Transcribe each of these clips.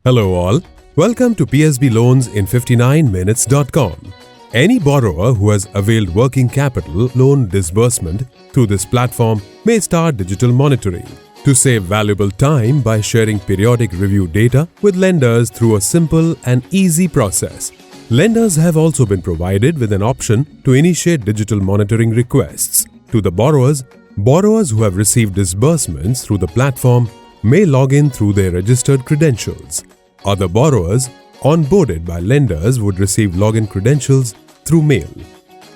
Hello all, welcome to PSB Loans in 59minutes.com. Any borrower who has availed working capital loan disbursement through this platform may start digital monitoring to save valuable time by sharing periodic review data with lenders through a simple and easy process. Lenders have also been provided with an option to initiate digital monitoring requests to the borrowers. Borrowers who have received disbursements through the platform may log in through their registered credentials. Other borrowers onboarded by lenders would receive login credentials through mail.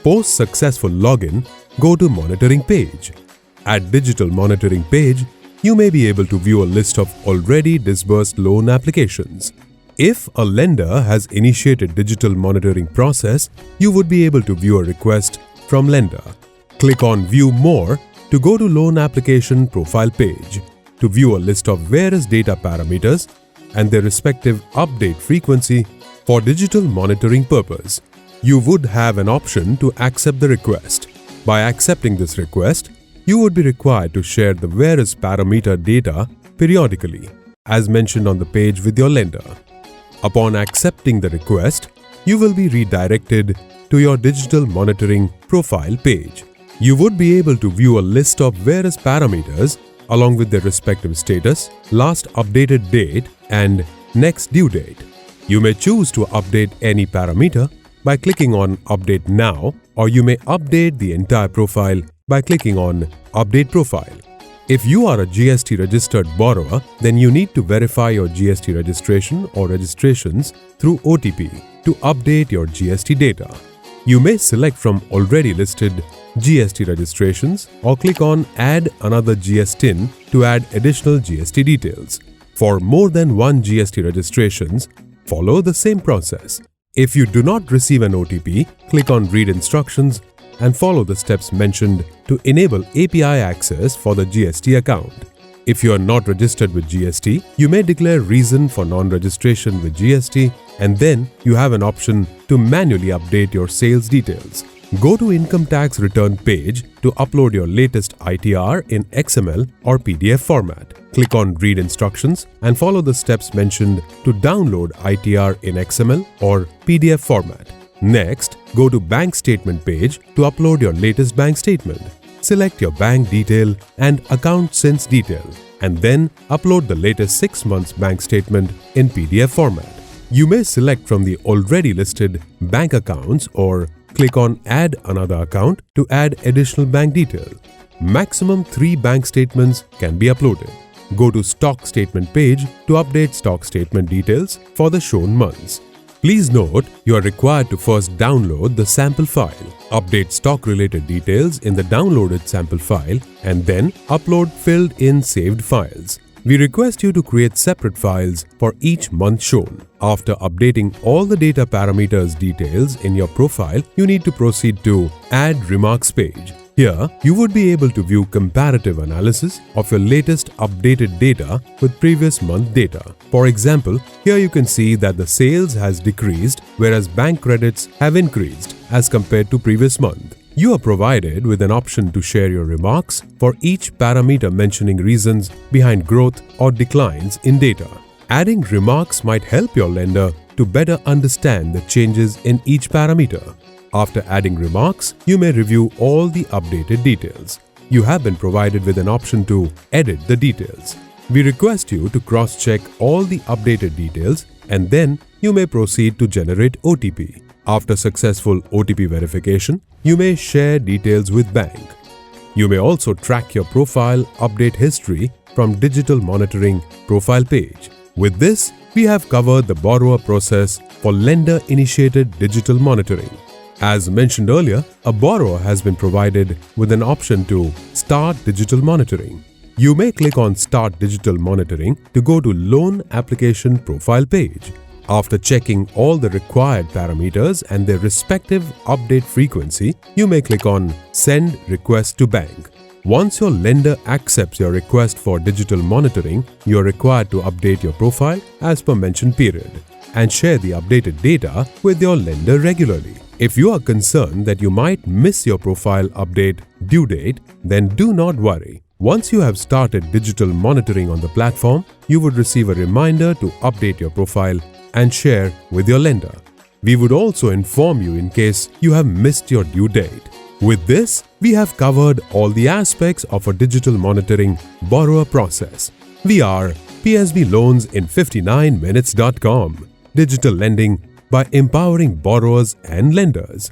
Post successful login, go to Monitoring page. At Digital Monitoring page, you may be able to view a list of already disbursed loan applications. If a lender has initiated digital monitoring process, you would be able to view a request from lender. Click on View More to go to Loan Application Profile page to view a list of various data parameters and their respective update frequency for digital monitoring purpose. You would have an option to accept the request. By accepting this request, you would be required to share the various parameter data periodically, as mentioned on the page with your lender. Upon accepting the request, you will be redirected to your digital monitoring profile page. You would be able to view a list of various parameters along with their respective status, last updated date, and next due date. You may choose to update any parameter by clicking on Update Now, or you may update the entire profile by clicking on Update Profile. If you are a GST registered borrower, then you need to verify your GST registration or registrations through OTP to update your GST data. You may select from already listed GST registrations or click on Add another GSTIN to add additional GST details. For more than one GST registrations, follow the same process. If you do not receive an OTP, click on Read Instructions and follow the steps mentioned to enable API access for the GST account. If you are not registered with GST, you may declare reason for non-registration with GST, and then you have an option to manually update your sales details. Go to Income Tax Return page to upload your latest ITR in XML or PDF format. Click on Read Instructions and follow the steps mentioned to download ITR in XML or PDF format. Next, go to Bank Statement page to upload your latest bank statement. Select your bank detail and account since detail, and then upload the latest 6 months bank statement in PDF format. You may select from the already listed bank accounts or click on Add another account to add additional bank detail. Maximum 3 bank statements can be uploaded. Go to Stock Statement page to update stock statement details for the shown months. Please note, you are required to first download the sample file, update stock-related details in the downloaded sample file, and then upload filled-in saved files. We request you to create separate files for each month shown. After updating all the data parameters details in your profile, you need to proceed to Add Remarks page. Here, you would be able to view comparative analysis of your latest updated data with previous month data. For example, here you can see that the sales has decreased whereas bank credits have increased as compared to previous month. You are provided with an option to share your remarks for each parameter mentioning reasons behind growth or declines in data. Adding remarks might help your lender to better understand the changes in each parameter. After adding remarks, you may review all the updated details. You have been provided with an option to edit the details. We request you to cross-check all the updated details, and then you may proceed to generate OTP. After successful OTP verification, you may share details with bank. You may also track your profile update history from Digital Monitoring profile page. With this, we have covered the borrower process for lender-initiated digital monitoring. As mentioned earlier, a borrower has been provided with an option to start digital monitoring. You may click on Start Digital Monitoring to go to Loan Application Profile page. After checking all the required parameters and their respective update frequency, you may click on Send Request to Bank. Once your lender accepts your request for digital monitoring, you are required to update your profile as per mentioned period and share the updated data with your lender regularly. If you are concerned that you might miss your profile update due date, then do not worry. Once you have started digital monitoring on the platform, you would receive a reminder to update your profile and share with your lender. We would also inform you in case you have missed your due date. With this, we have covered all the aspects of a digital monitoring borrower process. We are PSB Loans in 59minutes.com. Digital lending by empowering borrowers and lenders.